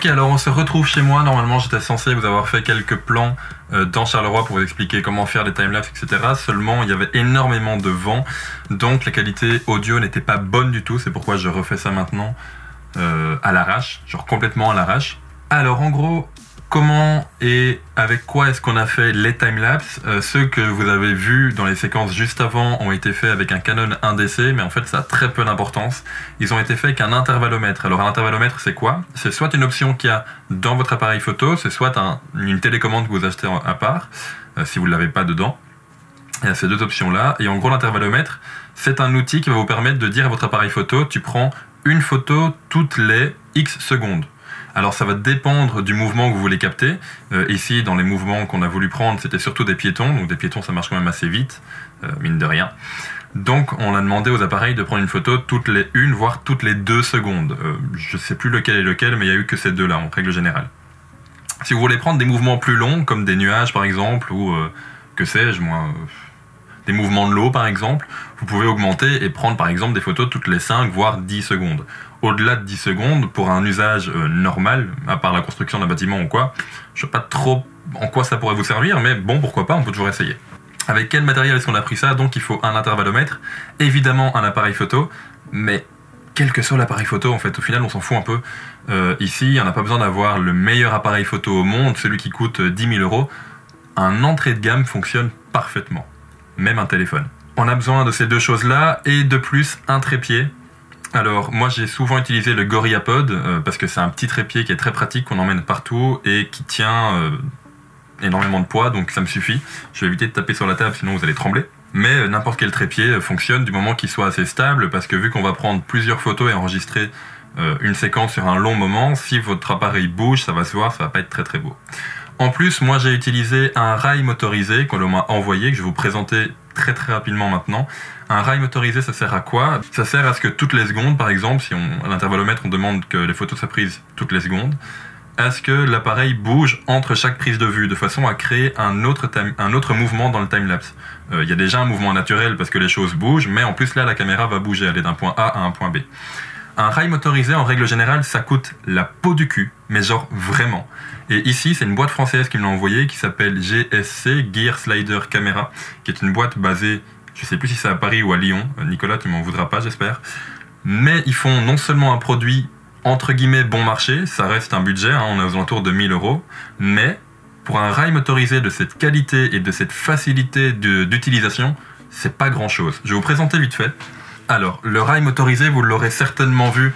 Ok, alors on se retrouve chez moi. Normalement, j'étais censé vous avoir fait quelques plans dans Charleroi pour vous expliquer comment faire les timelapses, etc. Seulement, il y avait énormément de vent, donc la qualité audio n'était pas bonne du tout. C'est pourquoi je refais ça maintenant à l'arrache, genre complètement à l'arrache. Alors, en gros, comment et avec quoi est-ce qu'on a fait les timelapses? Ceux que vous avez vus dans les séquences juste avant ont été faits avec un Canon 1DC, mais en fait ça a très peu d'importance. Ils ont été faits avec un intervallomètre. Alors un intervallomètre, c'est quoi? C'est soit une option qu'il y a dans votre appareil photo, c'est soit une télécommande que vous achetez à part, si vous ne l'avez pas dedans. Il y a ces deux options-là. Et en gros, l'intervallomètre, c'est un outil qui va vous permettre de dire à votre appareil photo, tu prends une photo toutes les X secondes. Alors ça va dépendre du mouvement que vous voulez capter. Ici, dans les mouvements qu'on a voulu prendre, c'était surtout des piétons. Donc des piétons, ça marche quand même assez vite, mine de rien. Donc on a demandé aux appareils de prendre une photo toutes les 1, voire toutes les 2 secondes. Je ne sais plus lequel est lequel, mais il n'y a eu que ces deux-là, en règle générale. Si vous voulez prendre des mouvements plus longs, comme des nuages par exemple, ou que sais-je moi, des mouvements de l'eau par exemple, vous pouvez augmenter et prendre par exemple des photos toutes les 5 voire 10 secondes. Au-delà de 10 secondes, pour un usage normal, à part la construction d'un bâtiment ou quoi, je ne sais pas trop en quoi ça pourrait vous servir, mais bon, pourquoi pas, on peut toujours essayer. Avec quel matériel est-ce qu'on a pris ça? Donc il faut un intervallomètre, évidemment un appareil photo, mais quel que soit l'appareil photo, en fait, au final on s'en fout un peu. Ici, on n'a pas besoin d'avoir le meilleur appareil photo au monde, celui qui coûte 10 000 €. Un entrée de gamme fonctionne parfaitement, même un téléphone. On a besoin de ces deux choses-là, et de plus, un trépied. Alors, moi j'ai souvent utilisé le GorillaPod, parce que c'est un petit trépied qui est très pratique, qu'on emmène partout, et qui tient énormément de poids, donc ça me suffit. Je vais éviter de taper sur la table, sinon vous allez trembler. Mais n'importe quel trépied fonctionne du moment qu'il soit assez stable, parce que vu qu'on va prendre plusieurs photos et enregistrer une séquence sur un long moment, si votre appareil bouge, ça va se voir, ça va pas être très très beau. En plus, moi j'ai utilisé un rail motorisé qu'on m'a envoyé, que je vais vous présenter très rapidement maintenant. Un rail motorisé, ça sert à quoi? Ça sert à ce que toutes les secondes, par exemple, si à l'intervallomètre on demande que les photos soient prises toutes les secondes, à ce que l'appareil bouge entre chaque prise de vue, de façon à créer un autre mouvement dans le timelapse. Il y a déjà un mouvement naturel parce que les choses bougent, mais en plus là la caméra va bouger, aller d'un point A à un point B. Un rail motorisé, en règle générale, ça coûte la peau du cul, mais genre vraiment. Et ici, c'est une boîte française qui me l'a envoyé, qui s'appelle GSC, Gear Slider Camera, qui est une boîte basée, je sais plus si c'est à Paris ou à Lyon, Nicolas, tu m'en voudras pas, j'espère. Mais ils font non seulement un produit, entre guillemets, bon marché, ça reste un budget, hein, on est aux alentours de 1 000 €, mais pour un rail motorisé de cette qualité et de cette facilité d'utilisation, c'est pas grand-chose. Je vais vous présenter vite fait. Alors, le rail motorisé, vous l'aurez certainement vu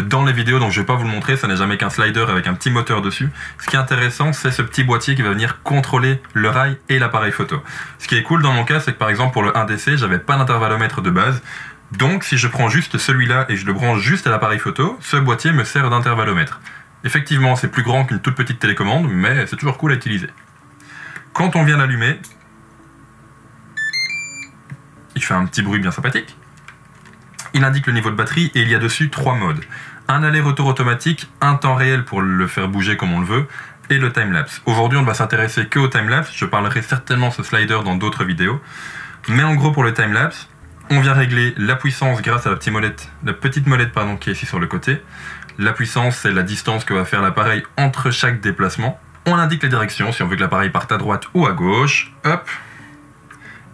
dans les vidéos, donc je ne vais pas vous le montrer, ça n'est jamais qu'un slider avec un petit moteur dessus. Ce qui est intéressant, c'est ce petit boîtier qui va venir contrôler le rail et l'appareil photo. Ce qui est cool dans mon cas, c'est que par exemple pour le 1DC, j'avais pas d'intervallomètre de base, donc si je prends juste celui-là et je le branche juste à l'appareil photo, ce boîtier me sert d'intervallomètre. Effectivement, c'est plus grand qu'une toute petite télécommande, mais c'est toujours cool à utiliser. Quand on vient l'allumer, il fait un petit bruit bien sympathique. Il indique le niveau de batterie et il y a dessus 3 modes. Un aller-retour automatique, un temps réel pour le faire bouger comme on le veut, et le timelapse. Aujourd'hui, on ne va s'intéresser que au timelapse, je parlerai certainement de ce slider dans d'autres vidéos. Mais en gros, pour le timelapse, on vient régler la puissance grâce à la petite molette qui est ici sur le côté. La puissance, c'est la distance que va faire l'appareil entre chaque déplacement. On indique les directions, si on veut que l'appareil parte à droite ou à gauche. Hop.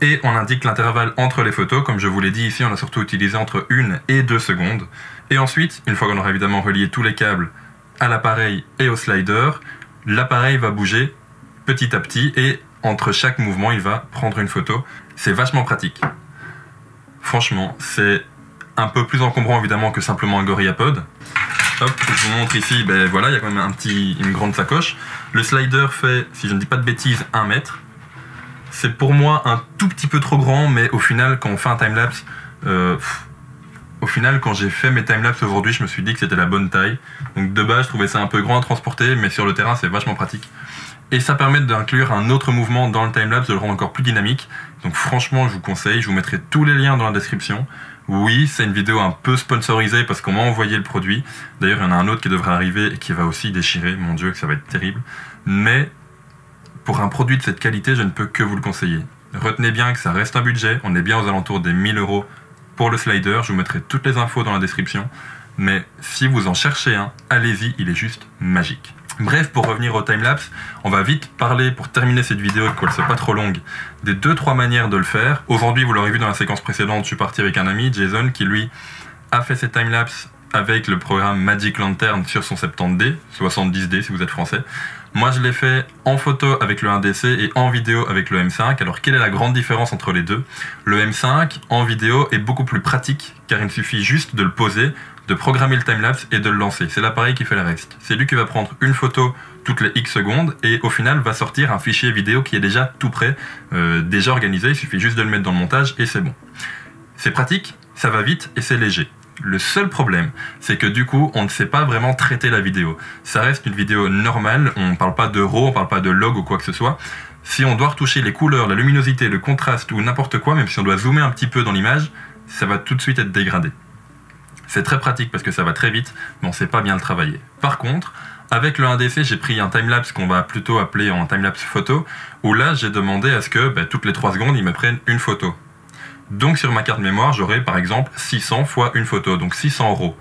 Et on indique l'intervalle entre les photos, comme je vous l'ai dit ici, on a surtout utilisé entre 1 et 2 secondes. Et ensuite, une fois qu'on aura évidemment relié tous les câbles à l'appareil et au slider, l'appareil va bouger petit à petit et entre chaque mouvement, il va prendre une photo. C'est vachement pratique. Franchement, c'est un peu plus encombrant évidemment que simplement un GorillaPod. Hop, je vous montre ici, ben voilà, il y a quand même une grande sacoche. Le slider fait, si je ne dis pas de bêtises, 1 mètre. C'est pour moi un tout petit peu trop grand, mais au final, quand on fait un timelapse, quand j'ai fait mes timelapses aujourd'hui, je me suis dit que c'était la bonne taille. Donc de base, je trouvais ça un peu grand à transporter, mais sur le terrain, c'est vachement pratique. Et ça permet d'inclure un autre mouvement dans le timelapse, de le rendre encore plus dynamique. Donc franchement, je vous conseille, je vous mettrai tous les liens dans la description. Oui, c'est une vidéo un peu sponsorisée parce qu'on m'a envoyé le produit. D'ailleurs, il y en a un autre qui devrait arriver et qui va aussi déchirer. Mon Dieu, que ça va être terrible. Mais pour un produit de cette qualité, je ne peux que vous le conseiller. Retenez bien que ça reste un budget, on est bien aux alentours des 1 000 € pour le slider, je vous mettrai toutes les infos dans la description. mais si vous en cherchez un, allez-y, il est juste magique. Bref, pour revenir au timelapse, on va vite parler, pour terminer cette vidéo et qu'elle soit pas trop longue, des 2-3 manières de le faire. Aujourd'hui, vous l'aurez vu dans la séquence précédente, je suis parti avec un ami, Jason, qui lui a fait ses timelapses avec le programme Magic Lantern sur son 70D, 70D si vous êtes français. Moi, je l'ai fait en photo avec le 1DC et en vidéo avec le M5. Alors, quelle est la grande différence entre les deux? Le M5, en vidéo, est beaucoup plus pratique, car il suffit juste de le poser, de programmer le timelapse et de le lancer. C'est l'appareil qui fait le reste. C'est lui qui va prendre une photo toutes les X secondes et au final va sortir un fichier vidéo qui est déjà tout prêt, déjà organisé. Il suffit juste de le mettre dans le montage et c'est bon. C'est pratique, ça va vite et c'est léger. Le seul problème, c'est que du coup, on ne sait pas vraiment traiter la vidéo. Ça reste une vidéo normale, on ne parle pas de RAW, on ne parle pas de log ou quoi que ce soit. Si on doit retoucher les couleurs, la luminosité, le contraste ou n'importe quoi, même si on doit zoomer un petit peu dans l'image, ça va tout de suite être dégradé. C'est très pratique parce que ça va très vite, mais on ne sait pas bien le travailler. Par contre, avec le 1DC, j'ai pris un timelapse qu'on va plutôt appeler en timelapse photo, où là, j'ai demandé à ce que toutes les 3 secondes, il me prenne une photo. Donc sur ma carte mémoire, j'aurai par exemple 600 fois une photo, donc 600 RAW.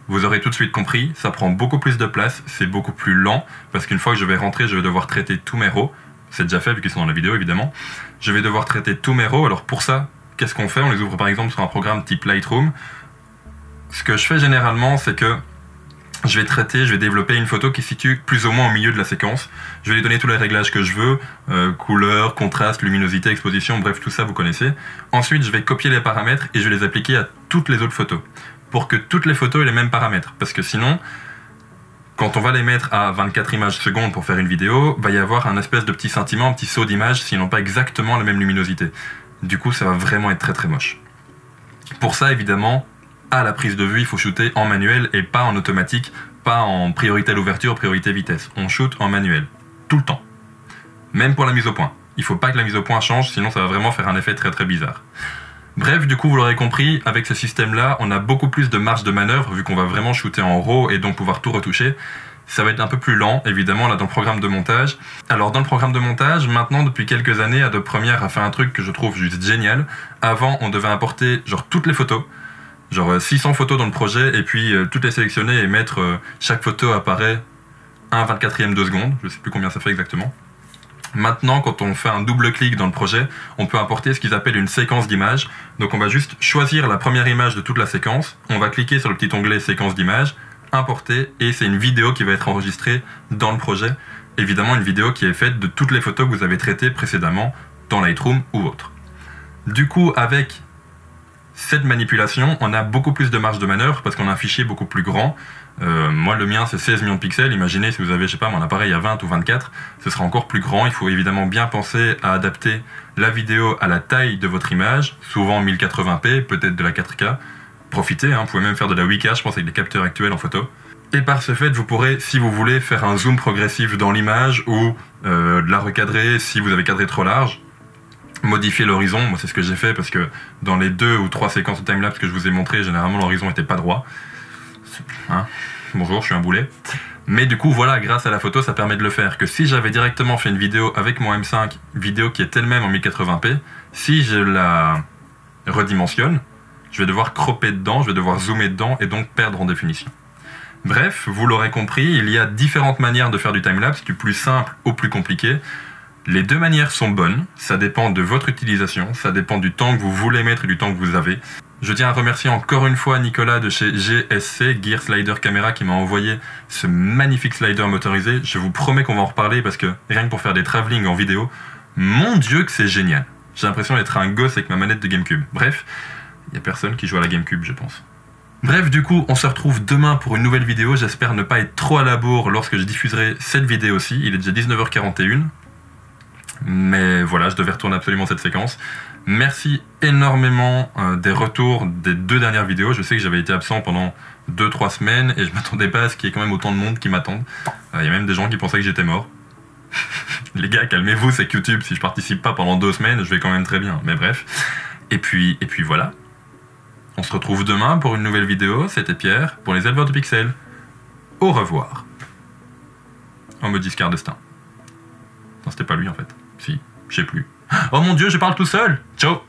Vous aurez tout de suite compris, ça prend beaucoup plus de place, c'est beaucoup plus lent, parce qu'une fois que je vais rentrer, je vais devoir traiter tous mes RAW. C'est déjà fait vu qu'ils sont dans la vidéo évidemment. Je vais devoir traiter tous mes RAW, alors pour ça, qu'est-ce qu'on fait? On les ouvre par exemple sur un programme type Lightroom. Ce que je fais généralement, c'est que je vais développer une photo qui se situe plus ou moins au milieu de la séquence. Je vais lui donner tous les réglages que je veux, couleur, contraste, luminosité, exposition, bref, tout ça vous connaissez. Ensuite, je vais copier les paramètres et je vais les appliquer à toutes les autres photos, pour que toutes les photos aient les mêmes paramètres. Parce que sinon, quand on va les mettre à 24 images secondes pour faire une vidéo, va y avoir un espèce de petit scintillement, un petit saut d'image, s'ils n'ont pas exactement la même luminosité. Du coup, ça va vraiment être très très moche. Pour ça, évidemment, à la prise de vue, il faut shooter en manuel et pas en automatique, pas en priorité à l'ouverture, priorité vitesse. On shoot en manuel, tout le temps. Même pour la mise au point. Il ne faut pas que la mise au point change, sinon ça va vraiment faire un effet très très bizarre. Bref, du coup, vous l'aurez compris, avec ce système-là, on a beaucoup plus de marge de manœuvre, vu qu'on va vraiment shooter en RAW et donc pouvoir tout retoucher. Ça va être un peu plus lent, évidemment, là, dans le programme de montage. Alors, dans le programme de montage, maintenant, depuis quelques années, Adobe Premiere a fait un truc que je trouve juste génial. Avant, on devait importer, genre, toutes les photos. Genre 600 photos dans le projet, et puis toutes les sélectionner et mettre, chaque photo apparaît 1/24e de seconde, je ne sais plus combien ça fait exactement. Maintenant, quand on fait un double-clic dans le projet, on peut importer ce qu'ils appellent une séquence d'images. Donc on va juste choisir la première image de toute la séquence, on va cliquer sur le petit onglet séquence d'images, importer, et c'est une vidéo qui va être enregistrée dans le projet. Évidemment, une vidéo qui est faite de toutes les photos que vous avez traitées précédemment dans Lightroom ou autre. Du coup, avec cette manipulation, on a beaucoup plus de marge de manœuvre parce qu'on a un fichier beaucoup plus grand. Moi, le mien, c'est 16 millions de pixels. Imaginez si vous avez, je sais pas, mon appareil à 20 ou 24, ce sera encore plus grand. Il faut évidemment bien penser à adapter la vidéo à la taille de votre image, souvent 1080p, peut-être de la 4K. Profitez, hein, vous pouvez même faire de la 8K, je pense, avec les capteurs actuels en photo. Et par ce fait, vous pourrez, si vous voulez, faire un zoom progressif dans l'image ou de la recadrer si vous avez cadré trop large. Modifier l'horizon, moi c'est ce que j'ai fait parce que dans les 2 ou 3 séquences de timelapse que je vous ai montré, généralement l'horizon n'était pas droit. Hein, bonjour, je suis un boulet. Mais du coup, voilà, grâce à la photo, ça permet de le faire. Que si j'avais directement fait une vidéo avec mon M5, vidéo qui est elle-même en 1080p, si je la redimensionne, je vais devoir cropper dedans, je vais devoir zoomer dedans et donc perdre en définition. Bref, vous l'aurez compris, il y a différentes manières de faire du timelapse, du plus simple au plus compliqué. Les deux manières sont bonnes, ça dépend de votre utilisation, ça dépend du temps que vous voulez mettre et du temps que vous avez. Je tiens à remercier encore une fois Nicolas de chez GSC, Gear Slider Camera, qui m'a envoyé ce magnifique slider motorisé. Je vous promets qu'on va en reparler parce que rien que pour faire des travelling en vidéo, mon Dieu que c'est génial. J'ai l'impression d'être un gosse avec ma manette de GameCube. Bref, il n'y a personne qui joue à la GameCube, je pense. Bref, du coup, on se retrouve demain pour une nouvelle vidéo. J'espère ne pas être trop à la bourre lorsque je diffuserai cette vidéo aussi. Il est déjà 19h41. Mais voilà, je devais retourner absolument cette séquence. Merci énormément des retours des 2 dernières vidéos. Je sais que j'avais été absent pendant 2-3 semaines et je m'attendais pas à ce qu'il y ait quand même autant de monde qui m'attendent. Il y a même des gens qui pensaient que j'étais mort. Les gars, calmez-vous, c'est que YouTube. Si je participe pas pendant 2 semaines, je vais quand même très bien. Mais bref. Et puis voilà. On se retrouve demain pour une nouvelle vidéo. C'était Pierre pour les éleveurs de pixels. Au revoir. En mode Giscard d'Estaing. Non, c'était pas lui en fait. Si, je sais plus. Oh mon Dieu, je parle tout seul. Ciao.